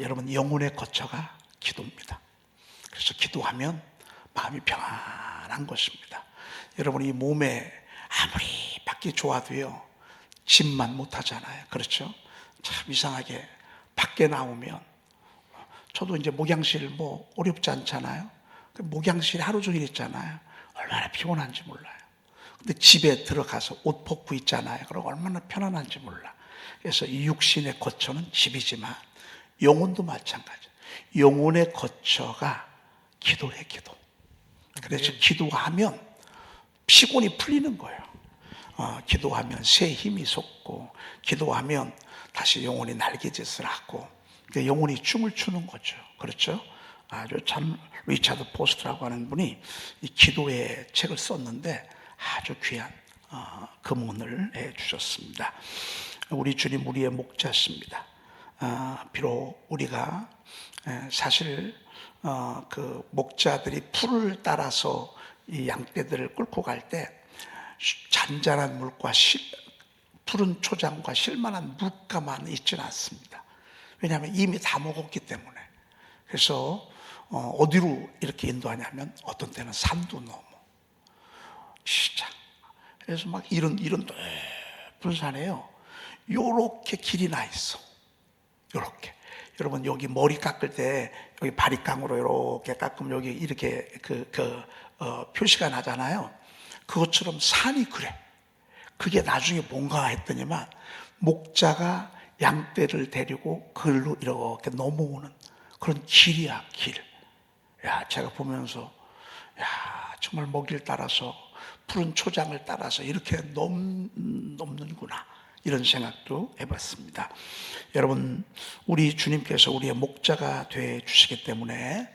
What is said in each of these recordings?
여러분 영혼의 거처가 기도입니다. 그래서 기도하면 마음이 평안한 것입니다. 여러분 이 몸에 아무리 밖이 좋아도요 집만 못하잖아요. 그렇죠? 참 이상하게 밖에 나오면, 저도 이제 목양실 뭐 어렵지 않잖아요. 목양실 하루 종일 있잖아요. 얼마나 피곤한지 몰라요. 근데 집에 들어가서 옷 벗고 있잖아요. 그럼 얼마나 편안한지 몰라. 그래서 이 육신의 거처는 집이지만 영혼도 마찬가지. 영혼의 거처가 기도래, 기도. 그래서 기도하면 피곤이 풀리는 거예요. 기도하면 새 힘이 솟고, 기도하면 다시 영혼이 날개짓을 하고, 그러니까 영혼이 춤을 추는 거죠. 그렇죠? 아주 참 리차드 포스트라고 하는 분이 이 기도의 책을 썼는데 아주 귀한 금언을 해 주셨습니다. 우리 주님 우리의 목자십니다. 비록 우리가 사실 그 목자들이 풀을 따라서 이 양떼들을 끌고 갈 때 잔잔한 물과 푸른 초장과 실만한 물가만 있지는 않습니다. 왜냐하면 이미 다 먹었기 때문에. 그래서 어디로 이렇게 인도하냐면 어떤 때는 산도 넘어, 시장. 그래서 막 이런 높은 산에요 요렇게 길이 나 있어. 요렇게. 여러분 여기 머리 깎을 때 여기 바리깡으로 이렇게 깎으면 여기 이렇게 표시가 나잖아요. 그것처럼 산이 그래. 그게 나중에 뭔가 했더니만 목자가 양떼를 데리고 그걸로 이렇게 넘어오는 그런 길이야, 길. 야, 제가 보면서 야, 정말 먹이를 따라서 푸른 초장을 따라서 이렇게 넘는구나, 이런 생각도 해봤습니다. 여러분 우리 주님께서 우리의 목자가 돼 주시기 때문에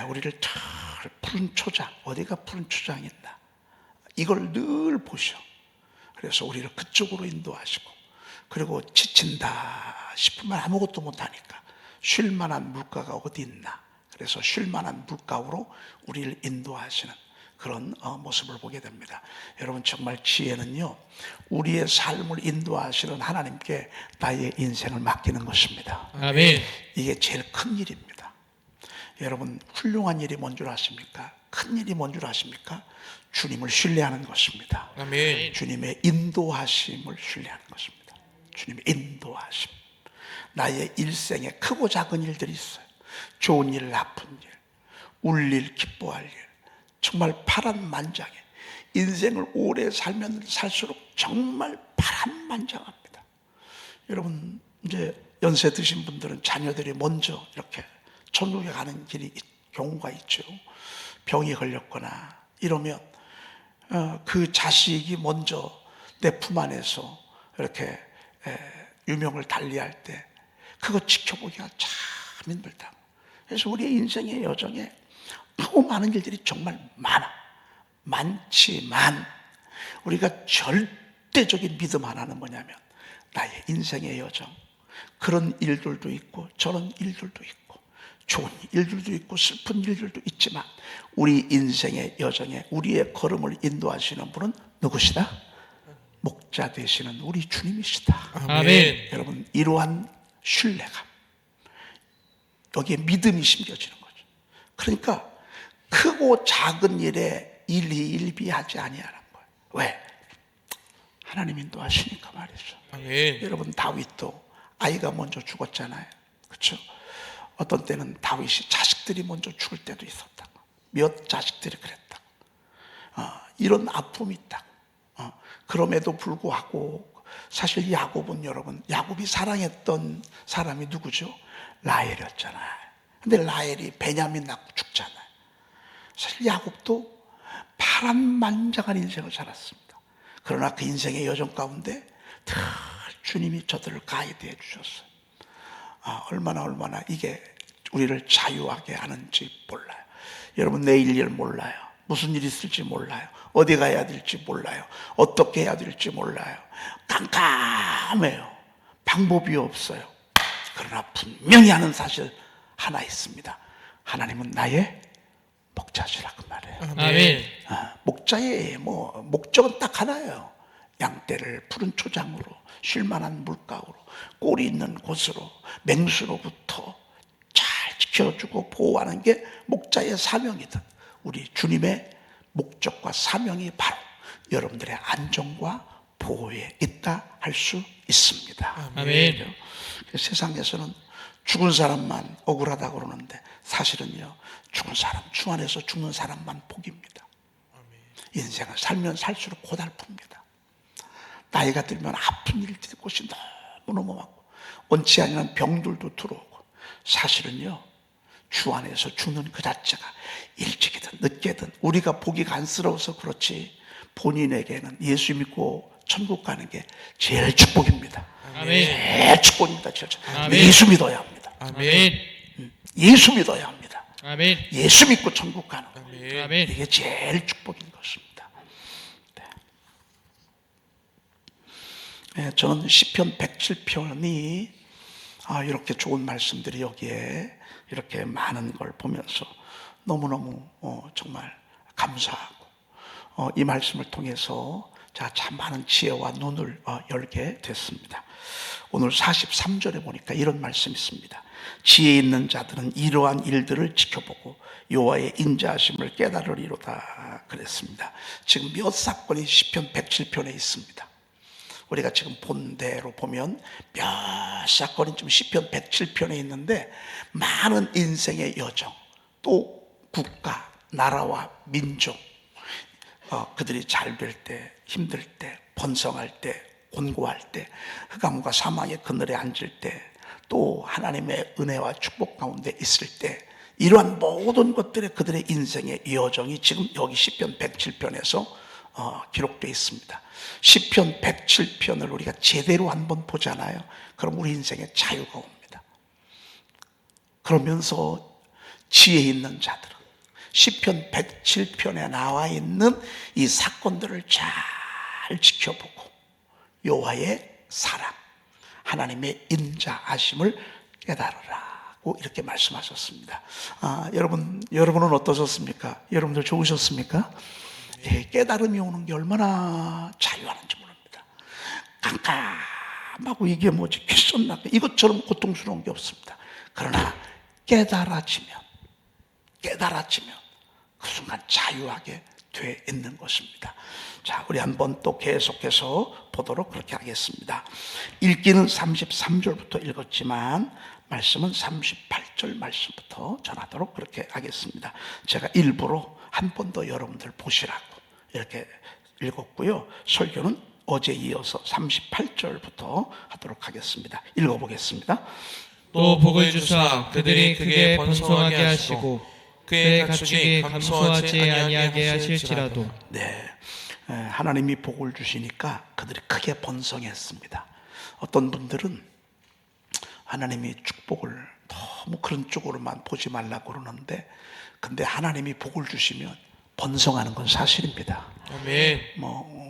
우리를 푸른 초장, 어디가 푸른 초장이 있나 이걸 늘 보셔. 그래서 우리를 그쪽으로 인도하시고, 그리고 지친다 싶으면 아무것도 못하니까 쉴 만한 물가가 어디 있나, 그래서 쉴 만한 물가로 우리를 인도하시는 그런 모습을 보게 됩니다. 여러분 정말 지혜는요 우리의 삶을 인도하시는 하나님께 나의 인생을 맡기는 것입니다. 아멘. 이게 제일 큰 일입니다. 여러분 훌륭한 일이 뭔 줄 아십니까? 큰 일이 뭔 줄 아십니까? 주님을 신뢰하는 것입니다. 아멘. 주님의 인도하심을 신뢰하는 것입니다. 주님의 인도하심. 나의 일생에 크고 작은 일들이 있어요. 좋은 일, 나쁜 일, 울 일, 기뻐할 일, 정말 파란만장해. 인생을 오래 살면 살수록 정말 파란만장합니다. 여러분 이제 연세 드신 분들은 자녀들이 먼저 이렇게 천국에 가는 경우가 있죠. 병이 걸렸거나 이러면 그 자식이 먼저 내 품 안에서 이렇게 유명을 달리할 때 그거 지켜보기가 참 힘들다. 그래서 우리의 인생의 여정에 너무 많은 일들이 정말 많지만 우리가 절대적인 믿음 하나는 뭐냐면 나의 인생의 여정, 그런 일들도 있고 저런 일들도 있고 좋은 일들도 있고 슬픈 일들도 있지만 우리 인생의 여정에 우리의 걸음을 인도하시는 분은 누구시다? 목자 되시는 우리 주님이시다. 아멘. 여러분 이러한 신뢰감, 여기에 믿음이 심겨지는 거죠. 그러니까 크고 작은 일에 일희일비하지 아니하는 거예요. 왜? 하나님 인도하시니까 말이죠. 아멘. 여러분 다윗도 아이가 먼저 죽었잖아요. 그렇죠? 어떤 때는 다윗이 자식들이 먼저 죽을 때도 있었다. 몇 자식들이 그랬다. 이런 아픔이 있다. 그럼에도 불구하고 사실 야곱은, 여러분 야곱이 사랑했던 사람이 누구죠? 라헬이었잖아요. 근데 라헬이 베냐민 낳고 죽잖아요. 사실 야곱도 파란만장한 인생을 살았습니다. 그러나 그 인생의 여정 가운데 늘 주님이 저들을 가이드해 주셨어요. 얼마나 이게 우리를 자유하게 하는지 몰라요. 여러분 내일 일 몰라요. 무슨 일이 있을지 몰라요. 어디 가야 될지 몰라요. 어떻게 해야 될지 몰라요. 깜깜해요. 방법이 없어요. 그러나 분명히 하는 사실 하나 있습니다. 하나님은 나의 목자시라 그 말이에요. 아멘. 목자의 목적은 딱 하나예요. 양떼를 푸른 초장으로, 쉴만한 물가로, 꼴이 있는 곳으로, 맹수로부터 잘 지켜주고 보호하는 게 목자의 사명이든, 우리 주님의 목적과 사명이 바로 여러분들의 안정과 보호에 있다 할 수 있습니다. 아멘. 세상에서는 죽은 사람만 억울하다고 그러는데 사실은요, 죽은 사람, 주 안에서 죽는 사람만 복입니다. 인생을 살면 살수록 고달픕니다. 나이가 들면 아픈 일들이 곳이 너무너무 많고, 원치 않는 병들도 들어오고, 사실은요, 주 안에서 죽는 그 자체가 일찍이든 늦게든 우리가 보기 간스러워서 그렇지, 본인에게는 예수 믿고 천국 가는 게 제일 축복입니다. 아멘. 제일 축복입니다. 제일 축복. 아멘. 예수 믿어야 합니다. 아멘. 예수 믿어야 합니다. 아멘. 예수 믿고 천국 가는 거, 아멘. 이게 제일 축복인 것입니다. 네, 저는 시편 107편이 이렇게 좋은 말씀들이 여기에 이렇게 많은 걸 보면서 너무너무 정말 감사하고, 이 말씀을 통해서 참 많은 지혜와 눈을 열게 됐습니다. 오늘 43절에 보니까 이런 말씀이 있습니다. 지혜 있는 자들은 이러한 일들을 지켜보고 여호와의 인자하심을 깨달으리로다 그랬습니다. 지금 몇 사건이 시편 107편에 있습니다. 우리가 지금 본 대로 보면 몇 사건이 좀 시편 107편에 있는데, 많은 인생의 여정, 또 국가, 나라와 민족, 그들이 잘 될 때, 힘들 때, 번성할 때, 곤고할 때, 흑암과 사망의 그늘에 앉을 때, 또 하나님의 은혜와 축복 가운데 있을 때, 이러한 모든 것들의 그들의 인생의 여정이 지금 여기 시편 107편에서 기록되어 있습니다. 시편 107편을 우리가 제대로 한번 보잖아요. 그럼 우리 인생에 자유가 옵니다. 그러면서 지혜 있는 자들은 시편 107편에 나와 있는 이 사건들을 잘 지켜보고 여호와의 사랑, 하나님의 인자하심을 깨달으라고 이렇게 말씀하셨습니다. 여러분은 어떠셨습니까? 여러분들 좋으셨습니까? 예, 깨달음이 오는 게 얼마나 자유하는지 모릅니다. 깜깜하고 이게 뭐지, 퀴썸나 이것처럼 고통스러운 게 없습니다. 그러나 깨달아지면 그 순간 자유하게 돼 있는 것입니다. 자, 우리 한번 또 계속해서 보도록 그렇게 하겠습니다. 읽기는 33절부터 읽었지만 말씀은 38절 말씀부터 전하도록 그렇게 하겠습니다. 제가 일부러 한 번 더 여러분들 보시라고 이렇게 읽었고요. 설교는 어제 이어서 38절부터 하도록 하겠습니다. 읽어보겠습니다. 또 복을 주사 그들이 크게 번성하게 하시고 그의 가축이 감소하지 아니하게 하실지라도. 네, 하나님이 복을 주시니까 그들이 크게 번성했습니다. 어떤 분들은 하나님이 축복을 너무 그런 쪽으로만 보지 말라고 그러는데, 근데 하나님이 복을 주시면 번성하는 건 사실입니다. 아멘.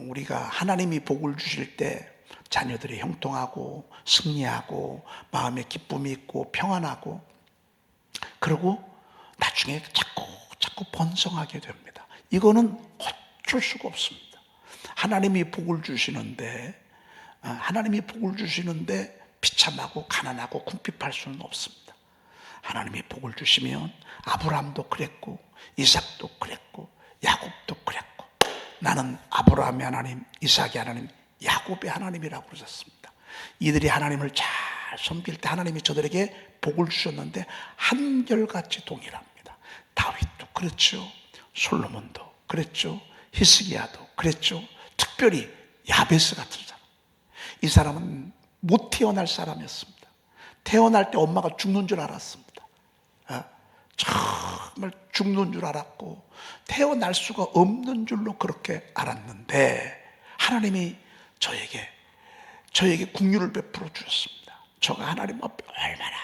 우리가 하나님이 복을 주실 때 자녀들이 형통하고 승리하고 마음에 기쁨이 있고 평안하고, 그리고 나중에 자꾸 번성하게 됩니다. 이거는 어쩔 수가 없습니다. 하나님이 복을 주시는데 비참하고 가난하고 궁핍할 수는 없습니다. 하나님이 복을 주시면 아브라함도 그랬고 이삭도 그랬고 야곱도 그랬고, 나는 아브라함의 하나님, 이삭의 하나님, 야곱의 하나님이라고 그러셨습니다. 이들이 하나님을 잘 섬길 때 하나님이 저들에게 복을 주셨는데 한결같이 동일합니다. 다윗도 그랬죠, 솔로몬도 그랬죠, 히스기야도 그랬죠. 특별히 야베스 같은 사람, 이 사람은 못 태어날 사람이었습니다. 태어날 때 엄마가 죽는 줄 알았습니다. 정말 죽는 줄 알았고 태어날 수가 없는 줄로 그렇게 알았는데, 하나님이 저에게 긍휼을 베풀어 주셨습니다. 저가 하나님 앞에 얼마나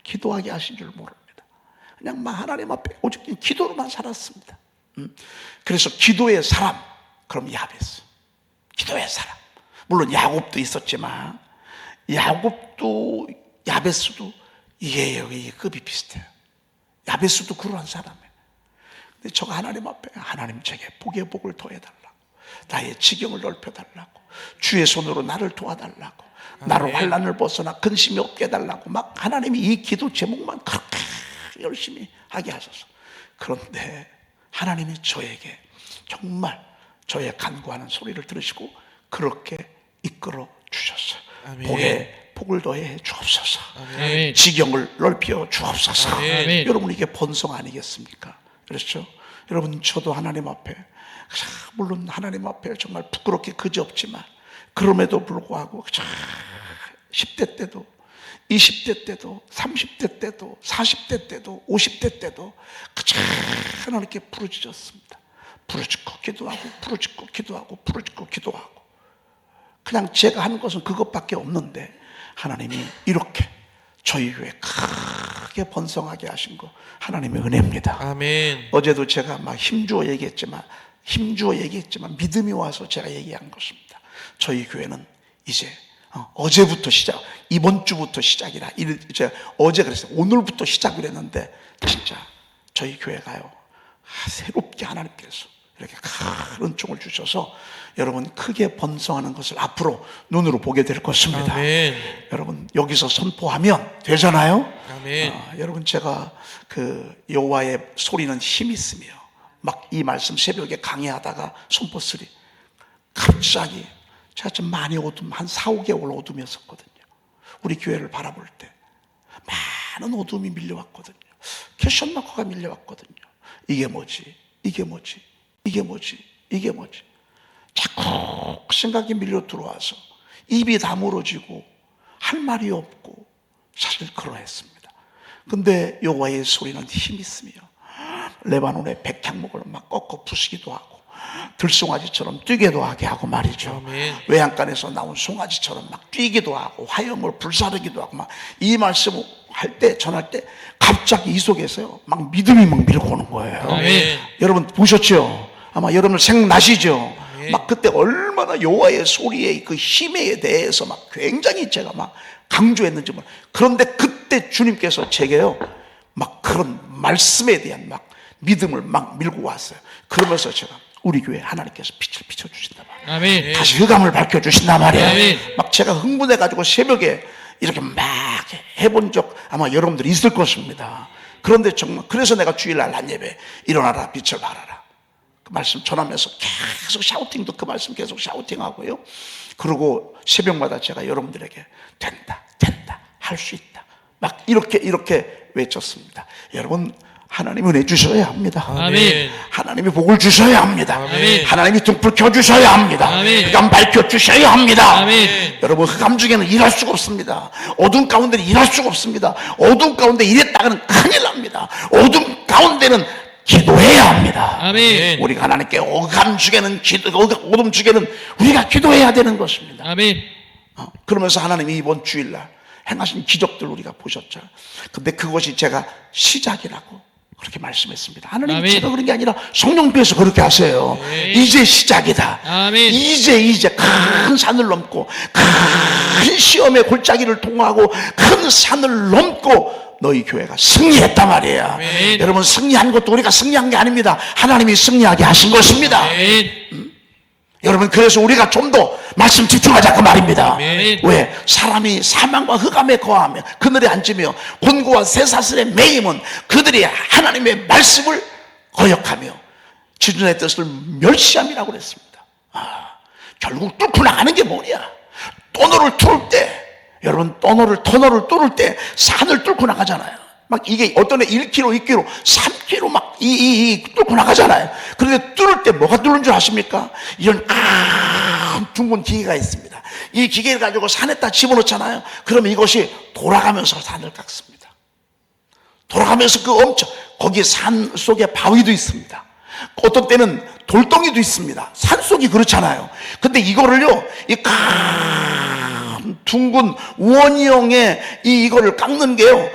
기도하게 하신 줄 모릅니다. 그냥 막 하나님 앞에 오직 기도로만 살았습니다. 그래서 기도의 사람, 그럼 야베스, 기도의 사람. 물론 야곱도 있었지만 야곱도 야베스도 이게 급이 비슷해요. 야베스도 그러한 사람이에요. 근데 저가 하나님 앞에, 하나님 제게 복의 복을 더해달라고, 나의 지경을 넓혀달라고, 주의 손으로 나를 도와달라고, 나를 환난을 벗어나 근심이 없게 해달라고 막 하나님이 이 기도 제목만 그렇게 열심히 하게 하셔서, 그런데 하나님이 저에게 정말 저의 간구하는 소리를 들으시고 그렇게 이끌어 주셨어요. 아멘. 복에 복을 더해 주옵소서. 아멘. 지경을 넓혀 주옵소서. 아멘. 여러분, 이게 번성 아니겠습니까? 그렇죠? 여러분, 저도 하나님 앞에, 물론 하나님 앞에 정말 부끄럽게 그지없지만, 그럼에도 불구하고 10대 때도 20대 때도 30대 때도 40대 때도 50대 때도 그저 하나님께 부르짖었습니다. 부르짖고 기도하고 부르짖고 기도하고 부르짖고 기도하고, 그냥 제가 하는 것은 그것밖에 없는데 하나님이 이렇게 저희 교회 크게 번성하게 하신 거 하나님의 은혜입니다. 아멘. 어제도 제가 막 힘주어 얘기했지만 믿음이 와서 제가 얘기한 것입니다. 저희 교회는 이제 어제부터 시작, 이번 주부터 시작이라, 이제 어제 그랬어요. 오늘부터 시작을 했는데 진짜 저희 교회가요, 새롭게 하나님께서 이렇게 큰 은총을 주셔서 여러분 크게 번성하는 것을 앞으로 눈으로 보게 될 것입니다. 아멘. 여러분, 여기서 선포하면 되잖아요. 아멘. 여러분, 제가 여호와의 소리는 힘이 있으며, 막 이 말씀 새벽에 강의하다가 선포 쓰리, 갑자기 제가 좀 많이 한 4, 5개월 어둠이었었거든요. 우리 교회를 바라볼 때 많은 어둠이 밀려왔거든요. 캐션마커가 밀려왔거든요. 이게 뭐지? 이게 뭐지? 이게 뭐지? 이게 뭐지? 자꾸 생각이 밀려 들어와서 입이 다물어지고 할 말이 없고, 사실 그러했습니다. 근데 여호와의 소리는 힘이 있으며 레바논의 백향목을 막 꺾어 부수기도 하고 들송아지처럼 뛰게도 하게 하고 말이죠. 아멘. 외양간에서 나온 송아지처럼 막 뛰기도 하고 화염을 불사르기도 하고, 막 이 말씀을 할 때, 전할 때 갑자기 이 속에서요 막 믿음이 막 밀고 오는 거예요. 아멘. 여러분 보셨죠? 아마 여러분 생각나시죠? 아멘. 막 그때 얼마나 여호와의 소리의 그 힘에 대해서 막 굉장히 제가 막 강조했는지 몰라요. 그런데 그때 주님께서 제게요 막 그런 말씀에 대한 막 믿음을 막 밀고 왔어요. 그러면서 제가 우리 교회 하나님께서 빛을 비춰주신단 말이에요. 아멘. 다시 흑암을 밝혀주신단 말이에요. 아멘. 막 제가 흥분해가지고 새벽에 이렇게 막 해본 적 아마 여러분들이 있을 것입니다. 그런데 정말 그래서 내가 주일날 한 예배 일어나라 빛을 발하라 그 말씀 전하면서 계속 샤우팅도 그 말씀 계속 샤우팅하고요. 그리고 새벽마다 제가 여러분들에게 된다 할 수 있다 막 이렇게 외쳤습니다. 여러분, 하나님이 은혜 주셔야 합니다. 아멘. 하나님이 복을 주셔야 합니다. 아멘. 하나님이 등불 켜주셔야 합니다. 아멘. 흑암 밝혀주셔야 합니다. 아멘. 여러분, 흑암 중에는 일할 수가 없습니다. 어둠 가운데는 일할 수가 없습니다. 어둠 가운데 일했다가는 큰일 납니다. 어둠 가운데는 기도해야 합니다. 아멘. 우리가 하나님께 어둠 중에는 우리가 기도해야 되는 것입니다. 아멘. 그러면서 하나님이 이번 주일날 행하신 기적들 우리가 보셨죠. 근데 그것이 제가 시작이라고 그렇게 말씀했습니다. 하나님 아멘. 제가 그런 게 아니라 성령께서 그렇게 하세요. 아멘. 이제 시작이다. 아멘. 이제 큰 산을 넘고 큰 시험의 골짜기를 통과하고 큰 산을 넘고 너희 교회가 승리했단 말이에요. 아멘. 여러분, 승리한 것도 우리가 승리한 게 아닙니다. 하나님이 승리하게 하신 것입니다. 아멘. 여러분, 그래서 우리가 좀 더 말씀 집중하자 그 말입니다. 아멘. 왜? 사람이 사망과 흑암에 거하며 그늘에 앉으며 곤고와 쇠사슬에 매임은 그들이 하나님의 말씀을 거역하며 지존의 뜻을 멸시함이라고 그랬습니다. 결국 뚫고 나가는 게 뭐냐? 터널을 뚫을 때, 여러분, 터널을 뚫을 때 산을 뚫고 나가잖아요. 막 이게 어떤 애 1km, 2km, 3km 막 뚫고 나가잖아요. 그런데 뚫을 때 뭐가 뚫는 줄 아십니까? 이런 큰 둥근 기계가 있습니다. 이 기계를 가지고 산에다 집어넣잖아요. 그러면 이것이 돌아가면서 산을 깎습니다. 돌아가면서 거기 산 속에 바위도 있습니다. 어떤 때는 돌덩이도 있습니다. 산 속이 그렇잖아요. 근데 이거를요, 이 큰 둥근 원형의 이거를 깎는 게요,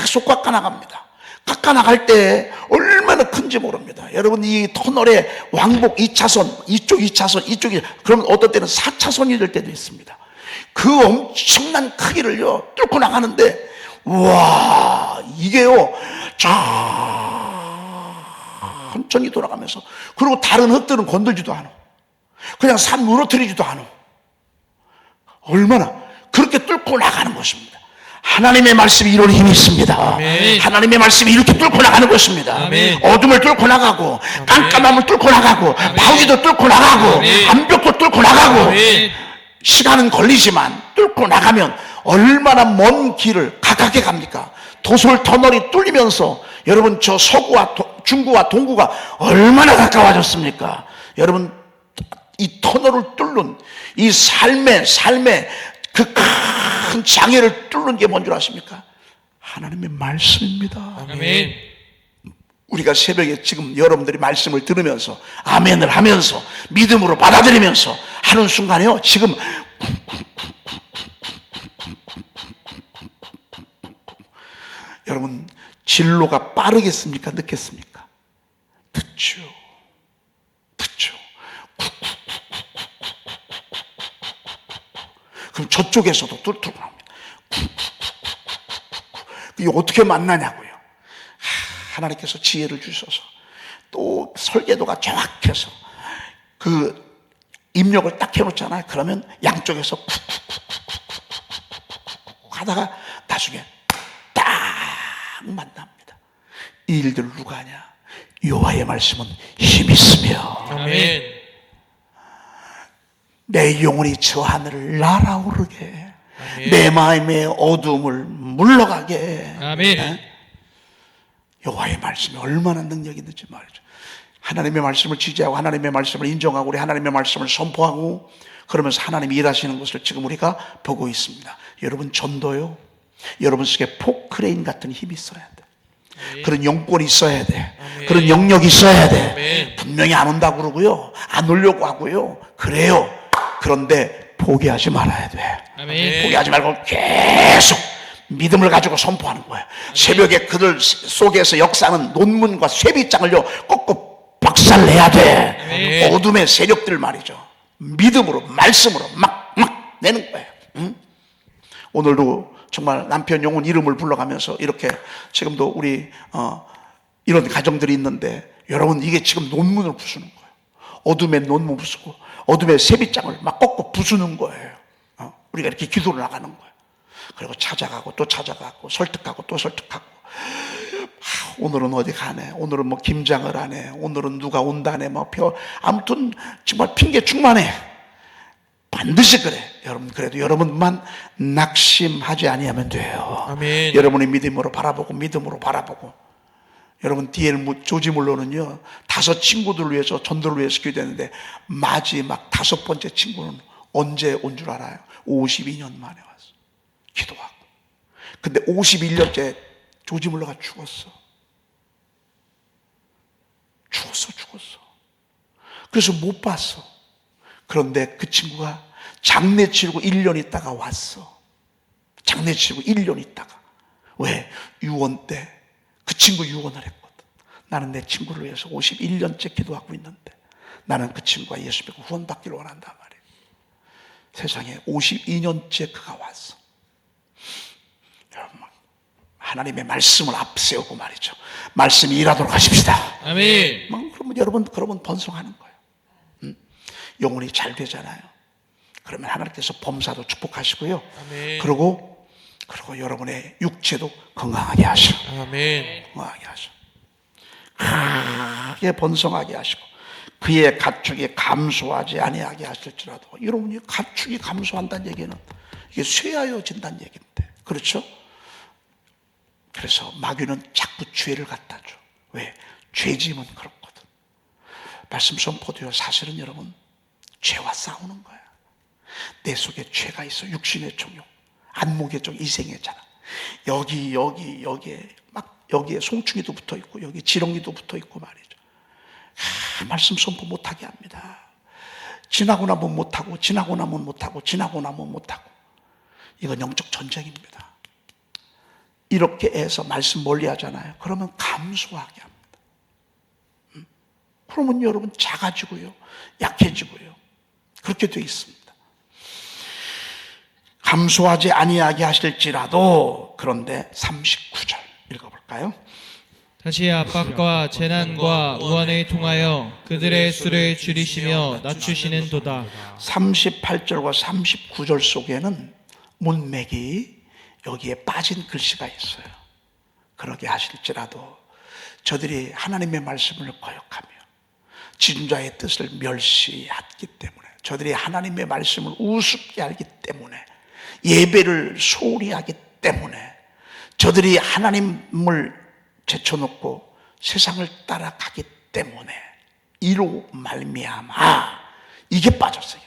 계속 깎아나갑니다. 깎아나갈 때 얼마나 큰지 모릅니다. 여러분, 이 터널의 왕복 2차선, 이쪽 2차선, 이쪽이, 그러면 어떤 때는 4차선이 될 때도 있습니다. 그 엄청난 크기를요, 뚫고 나가는데, 와, 이게요, 천천히 돌아가면서, 그리고 다른 흙들은 건들지도 않아. 그냥 산 무너뜨리지도 않아. 얼마나 그렇게 뚫고 나가는 것입니다. 하나님의 말씀이 이런 힘이 있습니다. 아멘. 하나님의 말씀이 이렇게 뚫고 나가는 것입니다. 아멘. 어둠을 뚫고 나가고 깜깜함을 뚫고 나가고 바위도 뚫고 나가고 아멘. 암벽도 뚫고 나가고 아멘. 시간은 걸리지만 뚫고 나가면 얼마나 먼 길을 가깝게 갑니까? 도솔 터널이 뚫리면서 여러분 저 서구와 중구와 동구가 얼마나 가까워졌습니까? 여러분 이 터널을 뚫는 이 삶의 그 큰 장애를 뚫는 게 뭔 줄 아십니까? 하나님의 말씀입니다. 아멘. 우리가 새벽에 지금 여러분들이 말씀을 들으면서 아멘을 하면서 믿음으로 받아들이면서 하는 순간에요, 지금 여러분 진로가 빠르겠습니까? 늦겠습니까? 늦죠. 그럼 저쪽에서도 뚫고 나옵니다. 이게 어떻게 만나냐고요. 하나님께서 지혜를 주셔서 또 설계도가 정확해서 그 입력을 딱 해놓잖아요. 그러면 양쪽에서 하다가 나중에 딱 만납니다. 이 일들을 누가 하냐? 여호와의 말씀은 힘이 있으며 아멘. 내 영혼이 저 하늘을 날아오르게 아멘. 내 마음의 어두움을 물러가게. 아멘. 여호와의 말씀이 얼마나 능력이 있는지 말이죠. 하나님의 말씀을 지지하고 하나님의 말씀을 인정하고 우리 하나님의 말씀을 선포하고 그러면서 하나님이 일하시는 것을 지금 우리가 보고 있습니다. 여러분 전도요, 여러분 속에 포크레인 같은 힘이 있어야 돼. 그런 영권이 있어야 돼. 그런 영역이 있어야 돼. 아멘. 분명히 안 온다고 그러고요, 안 오려고 하고요, 그래요. 그런데 포기하지 말아야 돼. 아멘. 포기하지 말고 계속 믿음을 가지고 선포하는 거예요. 새벽에 그들 속에서 역사는 논문과 쇠빗장을요 꺾고 박살내야 돼. 아멘. 어둠의 세력들 말이죠. 믿음으로 말씀으로 막 내는 거예요. 응? 오늘도 정말 남편 영혼 이름을 불러가면서 이렇게 지금도 우리 이런 가정들이 있는데 여러분 이게 지금 논문을 부수는 거예요. 어둠의 논문 부수고 어둠의 쇠빗장을 막 꺾고 부수는 거예요. 우리가 이렇게 기도를 나가는 거예요. 그리고 찾아가고 또 찾아가고 설득하고 또 설득하고 오늘은 어디 가네, 오늘은 뭐 김장을 하네, 오늘은 누가 온다네, 뭐 아무튼 정말 핑계 충만해. 반드시 그래. 여러분 그래도 여러분만 낙심하지 아니하면 돼요. 아멘. 여러분의 믿음으로 바라보고 믿음으로 바라보고. 여러분 디엘 조지 물러는요 5 친구들을 위해서 전도를 위해서 기도했는데 마지막 5번째 친구는 언제 온 줄 알아요? 52년 만에 왔어. 기도하고. 근데 51년째 조지 물러가 죽었어. 그래서 못 봤어. 그런데 그 친구가 장례 치르고 1년 있다가 왔어. 장례 치르고 1년 있다가. 왜? 유언 때 그 친구 유언을 했거든. 나는 내 친구를 위해서 51년째 기도하고 있는데 나는 그 친구가 예수 믿고 구원받기를 원한단 말이에요. 세상에 52년째 그가 왔어. 여러분 하나님의 말씀을 앞세우고 말이죠. 말씀이 일하도록 하십시다. 아멘. 그러면 여러분 그러면 번성하는 거예요. 영혼이 잘 되잖아요. 그러면 하나님께서 범사도 축복하시고요. 아멘. 그리고 여러분의 육체도 건강하게 하시고 아멘. 건강하게 하시고 크게 번성하게 하시고 그의 가축이 감소하지 아니하게 하실지라도. 여러분이 가축이 감소한다는 얘기는 이게 쇠하여진다는 얘기인데, 그렇죠? 그래서 마귀는 자꾸 죄를 갖다 줘. 왜? 죄짐은 그렇거든. 말씀 선포도요 사실은 여러분 죄와 싸우는 거야. 내 속에 죄가 있어. 육신의 종욕, 안목의 종, 이생의 자랑. 여기에 막 여기에 송충이도 붙어 있고 여기 지렁이도 붙어 있고 말이죠. 말씀 선포 못하게 합니다. 지나고 나면 못하고 지나고 나면 못하고 지나고 나면 못하고. 이건 영적 전쟁입니다. 이렇게 해서 말씀 멀리 하잖아요. 그러면 감소하게 합니다. 그러면 여러분 작아지고요, 약해지고요, 그렇게 돼 있습니다. 감소하지 아니하게 하실지라도. 그런데 39절 읽어볼까요? 다시 압박과 재난과 우환을 통하여 그들의 수를 줄이시며 낮추시는도다. 38절과 39절 속에는 문맥이 여기에 빠진 글씨가 있어요. 그러게 하실지라도 저들이 하나님의 말씀을 거역하며 지존자의 뜻을 멸시했기 때문에, 저들이 하나님의 말씀을 우습게 알기 때문에, 예배를 소홀히 하기 때문에, 저들이 하나님을 제쳐놓고 세상을 따라가기 때문에 이로 말미암아 이게 빠졌어요.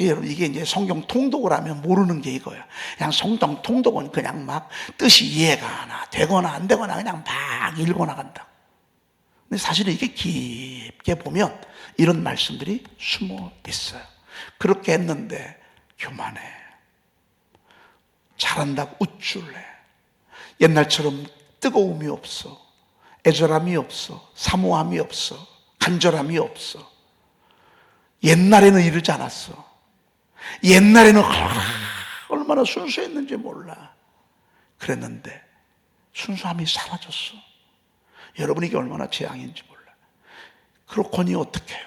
여러분, 이게 이제 성경 통독을 하면 모르는 게 이거야. 그냥 성경 통독은 그냥 막 뜻이 이해가 되거나 안 되거나 그냥 막 읽어 나간다. 근데 사실은 이게 깊게 보면 이런 말씀들이 숨어 있어요. 그렇게 했는데 교만해, 잘한다고 우쭐해, 옛날처럼 뜨거움이 없어, 애절함이 없어, 사모함이 없어, 간절함이 없어. 옛날에는 이러지 않았어. 옛날에는 얼마나 순수했는지 몰라. 그랬는데 순수함이 사라졌어. 여러분, 이게 얼마나 재앙인지 몰라. 그렇거니 어떻게 해요?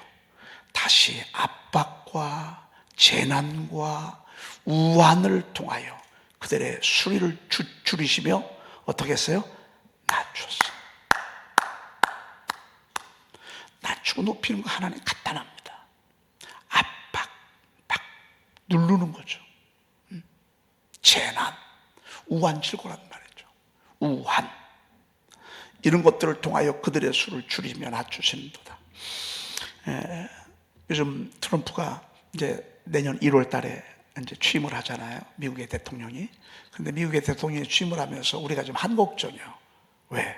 다시 압박과 재난과 우환을 통하여 그들의 수리를 줄이시며 어떻게 했어요? 낮췄어. 낮추고 높이는 거 하나님 간단합니다. 압박, 막 누르는 거죠. 재난, 우환질고란 말이죠. 우환, 이런 것들을 통하여 그들의 수를 줄이며 낮추시는도다. 요즘 트럼프가 이제 내년 1월 달에 이제 취임을 하잖아요. 미국의 대통령이. 근데 미국의 대통령이 취임을 하면서 우리가 좀 한 걱정이요. 왜?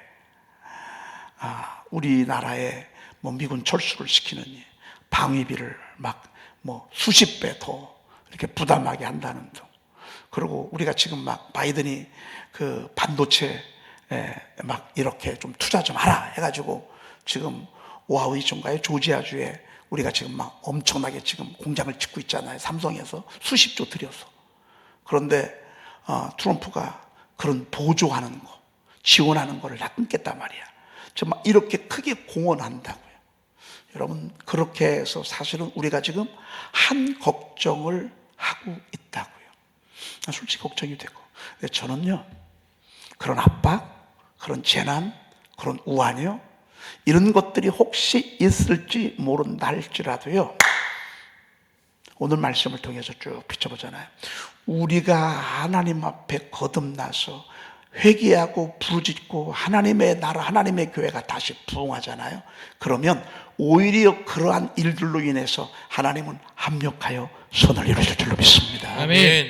우리나라에 뭐 미군 철수를 시키느니 방위비를 막 뭐 수십 배 더 이렇게 부담하게 한다는 등. 그리고 우리가 지금 막 바이든이 그 반도체 막 이렇게 좀 투자 좀 하라 해가지고 지금 오하이주인가요? 조지아주에 우리가 지금 막 엄청나게 지금 공장을 짓고 있잖아요. 삼성에서 수십조 들여서. 그런데 트럼프가 그런 보조하는 거, 지원하는 거를 다 끊겠단 말이야. 정말 이렇게 크게 공언한다고요. 여러분, 그렇게 해서 사실은 우리가 지금 한 걱정을 하고 있다고요. 솔직히 걱정이 되고. 근데 저는요, 그런 압박, 그런 재난, 그런 우환이요, 이런 것들이 혹시 있을지 모른다 할지라도요, 오늘 말씀을 통해서 쭉 비춰보잖아요. 우리가 하나님 앞에 거듭나서 회개하고 부르짖고 하나님의 나라, 하나님의 교회가 다시 부흥하잖아요. 그러면 오히려 그러한 일들로 인해서 하나님은 합력하여 선을 이루실 줄로 믿습니다. 아멘.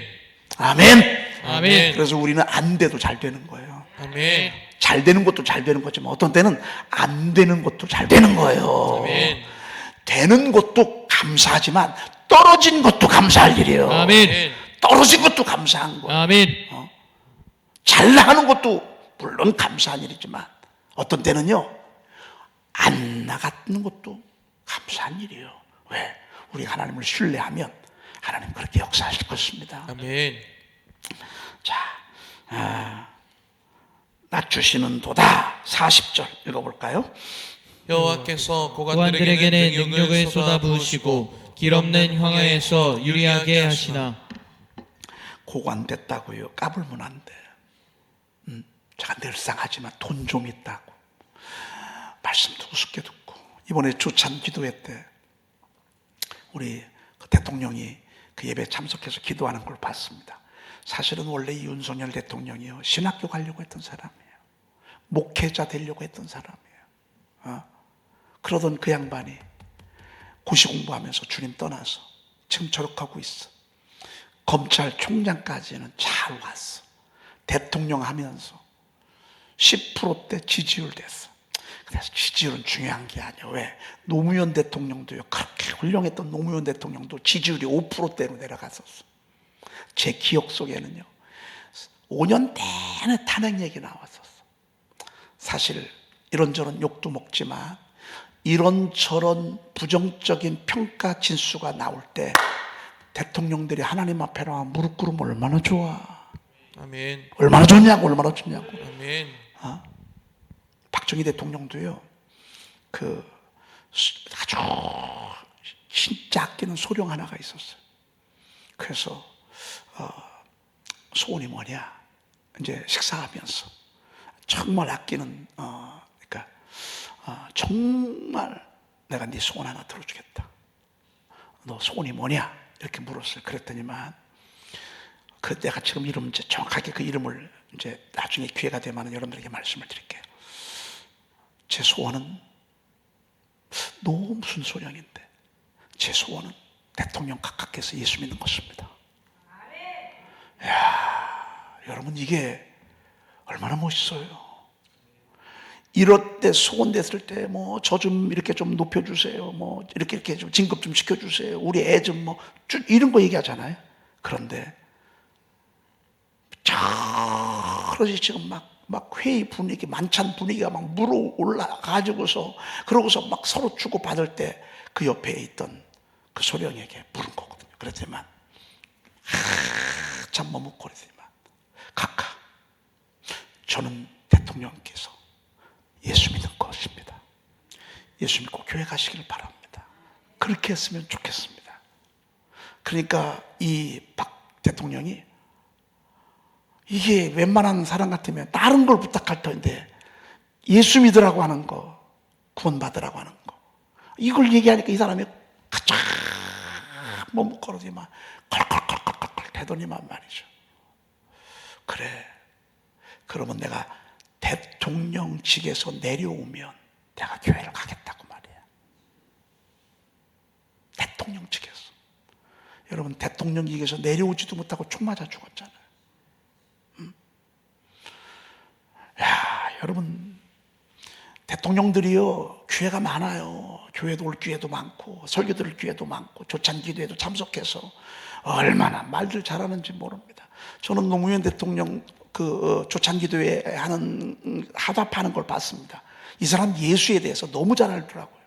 아멘. 아멘. 그래서 우리는 안 돼도 잘 되는 거예요. 아멘. 잘 되는 것도 잘 되는 거지만 어떤 때는 안 되는 것도 잘 되는 거예요. 아멘. 되는 것도 감사하지만 떨어진 것도 감사할 일이에요. 아멘. 떨어진 것도 감사한 거예요. 아멘. 잘 나가는 것도 물론 감사한 일이지만 어떤 때는요, 안 나가는 것도 감사한 일이에요. 왜? 우리가 하나님을 신뢰하면 하나님 그렇게 역사하실 것입니다. 아멘. 자, 낮추시는 도다. 40절 읽어볼까요? 여호와께서 고관들에게는 능력을 쏟아부으시고 길 없는 황야에서 유리하게 하시나. 고관됐다고요. 까불면 안 돼. 제가 늘상 하지만 돈 좀 있다고 말씀도 우습게 듣고. 이번에 조찬 기도회 때 우리 그 대통령이 그 예배에 참석해서 기도하는 걸 봤습니다. 사실은 원래 이 윤석열 대통령이요, 신학교 가려고 했던 사람이에요. 목회자 되려고 했던 사람이에요. 그러던 그 양반이 고시 공부하면서 주님 떠나서 지금 저렇게 하고 있어. 검찰총장까지는 잘 왔어. 대통령 하면서 10%대 지지율 됐어. 그래서 지지율은 중요한 게 아니야. 왜? 노무현 대통령도요, 그렇게 훌륭했던 노무현 대통령도 지지율이 5%대로 내려갔었어. 제 기억 속에는요, 5년 내내 탄핵 얘기 나왔었어. 사실 이런저런 욕도 먹지만 이런저런 부정적인 평가 진수가 나올 때 대통령들이 하나님 앞에 나와 무릎 꿇으면 얼마나 좋아. 아멘. 얼마나 좋냐고, 얼마나 좋냐고. 아멘. 박정희 대통령도요, 아주 진짜 아끼는 소령 하나가 있었어요. 그래서 소원이 뭐냐, 이제 식사하면서 정말 아끼는 그러니까 정말 내가 네 소원 하나 들어주겠다. 너 소원이 뭐냐? 이렇게 물었어요. 그랬더니만 내가 지금 이름 이제 정확하게 그 이름을 이제 나중에 기회가 되면 여러분들에게 말씀을 드릴게요. 제 소원은 너무 무슨 소령인데 제 소원은 대통령 각각께서 예수 믿는 것입니다. 이야, 여러분 이게 얼마나 멋있어요. 이럴 때 소원 됐을 때 뭐 저 좀 이렇게 좀 높여주세요. 뭐 이렇게 좀 진급 좀 시켜주세요. 우리 애 좀 뭐 이런 거 얘기하잖아요. 그런데 저러지 지금 막 회의 분위기, 만찬 분위기가 막 물어 올라가지고서 그러고서 막 서로 주고 받을 때 그 옆에 있던 그 소령에게 물은 거거든요. 그랬더니만 한참 머뭇거리더니만 각하, 저는 대통령께서 예수 믿는 것입니다. 예수 믿고 교회 가시기를 바랍니다. 그렇게 했으면 좋겠습니다. 그러니까 이 박 대통령이 이게 웬만한 사람 같으면 다른 걸 부탁할 텐데 예수 믿으라고 하는 거, 구원받으라고 하는 거, 이걸 얘기하니까 이 사람이 가장 머뭇거리더니만 컬컬컬컬컬 대더니만 말이죠. 그래, 그러면 내가 대통령직에서 내려오면 내가 교회를 가겠다고 말이야. 대통령직에서. 여러분 대통령직에서 내려오지도 못하고 총 맞아 죽었잖아요. 야, 여러분 대통령들이요 교회가 많아요. 교회도 올 기회도 많고 설교 들을 기회도 많고 조찬 기도에도 참석해서 얼마나 말들 잘하는지 모릅니다. 저는 노무현 대통령 조찬 기도회 하는 화답하는 걸 봤습니다. 이 사람 예수에 대해서 너무 잘 알더라고요.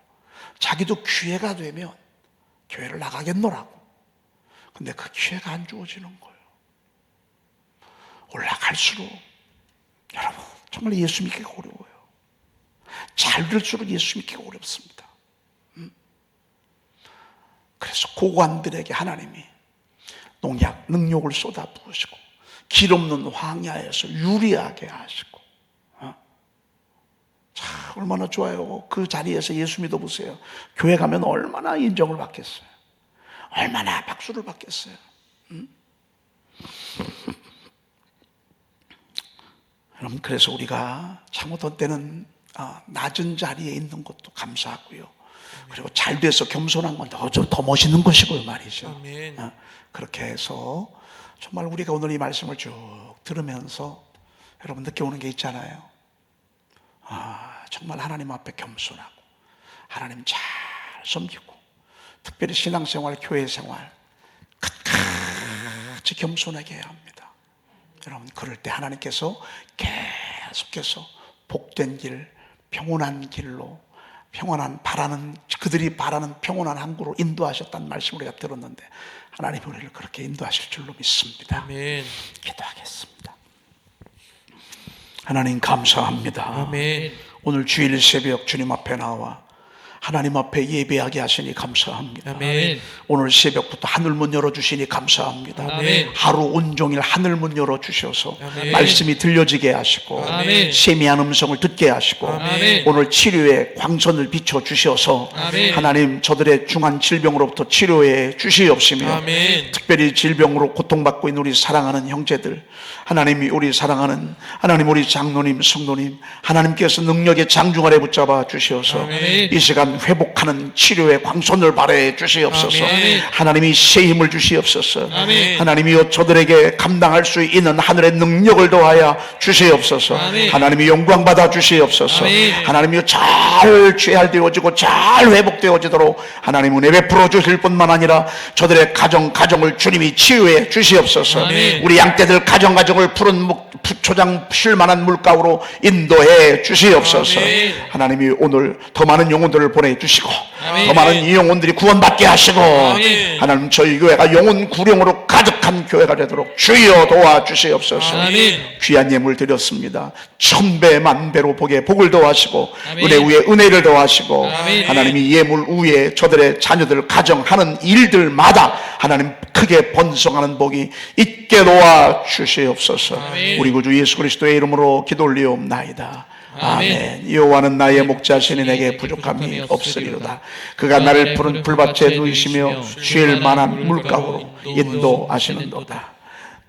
자기도 기회가 되면 교회를 나가겠노라고. 근데 그 기회가 안 주어지는 거예요. 올라갈수록 여러분 정말 예수 믿기가 어려워요. 잘 될수록 예수 믿기가 어렵습니다. 그래서 고관들에게 하나님이 농약, 능력을 쏟아 부으시고 길 없는 황야에서 유리하게 하시고, 참 얼마나 좋아요. 그 자리에서 예수 믿어보세요. 교회 가면 얼마나 인정을 받겠어요. 얼마나 박수를 받겠어요. 여러분 그래서 우리가 참 어떤 때는 낮은 자리에 있는 것도 감사하고요. 그리고 잘 돼서 겸손한 건 더 멋있는 것이고요 말이죠. 아멘. 그렇게 해서 정말 우리가 오늘 이 말씀을 쭉 들으면서 여러분 느껴오는 게 있잖아요. 정말 하나님 앞에 겸손하고 하나님 잘 섬기고 특별히 신앙생활, 교회생활 끝까지 겸손하게 해야 합니다. 여러분 그럴 때 하나님께서 계속해서 복된 길, 평온한 길로 그들이 바라는 평온한 항구로 인도하셨다는 말씀을 우리가 들었는데 하나님이 우리를 그렇게 인도하실 줄로 믿습니다. 아멘. 기도하겠습니다. 하나님 감사합니다. 아멘. 오늘 주일 새벽 주님 앞에 나와 하나님 앞에 예배하게 하시니 감사합니다. 아멘. 오늘 새벽부터 하늘문 열어주시니 감사합니다. 아멘. 하루 온종일 하늘문 열어주셔서 아멘. 말씀이 들려지게 하시고 아멘. 세미한 음성을 듣게 하시고 아멘. 오늘 치료의 광선을 비춰주셔서 아멘. 하나님 저들의 중한 질병으로부터 치료해 주시옵시며 아멘. 특별히 질병으로 고통받고 있는 우리 사랑하는 형제들, 하나님이 우리 사랑하는 하나님 우리 장로님, 성도님, 하나님께서 능력의 장중아래 붙잡아 주시어서 아멘. 이 시간 회복하는 치료의 광선을 발해 주시옵소서. 아멘. 하나님이 새 힘을 주시옵소서. 아멘. 하나님이여 저들에게 감당할 수 있는 하늘의 능력을 더하여 주시옵소서. 아멘. 하나님이 영광 받아 주시옵소서. 아멘. 하나님이여 잘 재활되어지고 잘 회복되어지도록 하나님 은혜 베풀어 주실 뿐만 아니라 저들의 가정을 주님이 치유해 주시옵소서. 아멘. 우리 양떼들 가정을 푸른 초장 쉴만한 물가로 인도해 주시옵소서. 아멘. 하나님이 오늘 더 많은 영혼들을 보내주시고 아멘. 더 많은 이 영혼들이 구원받게 하시고 아멘. 하나님 저희 교회가 영혼 구령으로 가득하게 거룩한 교회가 되도록 주여 도와주시옵소서. 아멘. 귀한 예물 드렸습니다. 천배 만배로 복을 더하시고 아멘. 은혜 위에 은혜를 더하시고 아멘. 하나님이 예물 위에 저들의 자녀들 가정하는 일들마다 하나님 크게 번성하는 복이 있게 도와주시옵소서. 아멘. 우리 구주 예수 그리스도의 이름으로 기도 올리옵나이다. 아멘. 아멘. 여호와는 나의 목자시니 내게 부족함이 없으리로다. 그가 나를 푸른 풀밭에 누이시며 쉴 만한 물가로 인도하시는도다.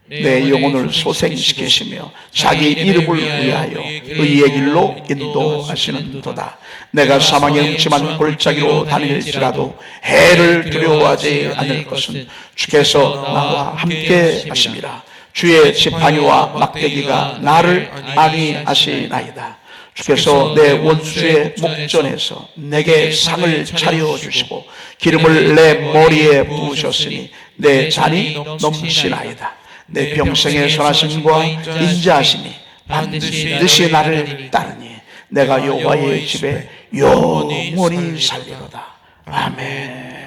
내 영혼을 소생시키시며 자기 이름을 위하여 의의 길로 인도하시는도다. 내가 사망의 음침한 골짜기로 다닐지라도 해를 두려워하지 않을 것은 주께서 나와 함께 하심이라. 주의 지팡이와 막대기가 나를 안위하시나이다. 주께서 내 원수의 목전에서 내게 상을 차려주시고 기름을 내 머리에 부으셨으니 내 잔이 넘치나이다. 내 평생의 선하심과 인자하심이 반드시 나를 따르니 내가 여호와의 집에 영원히 살리로다. 아멘.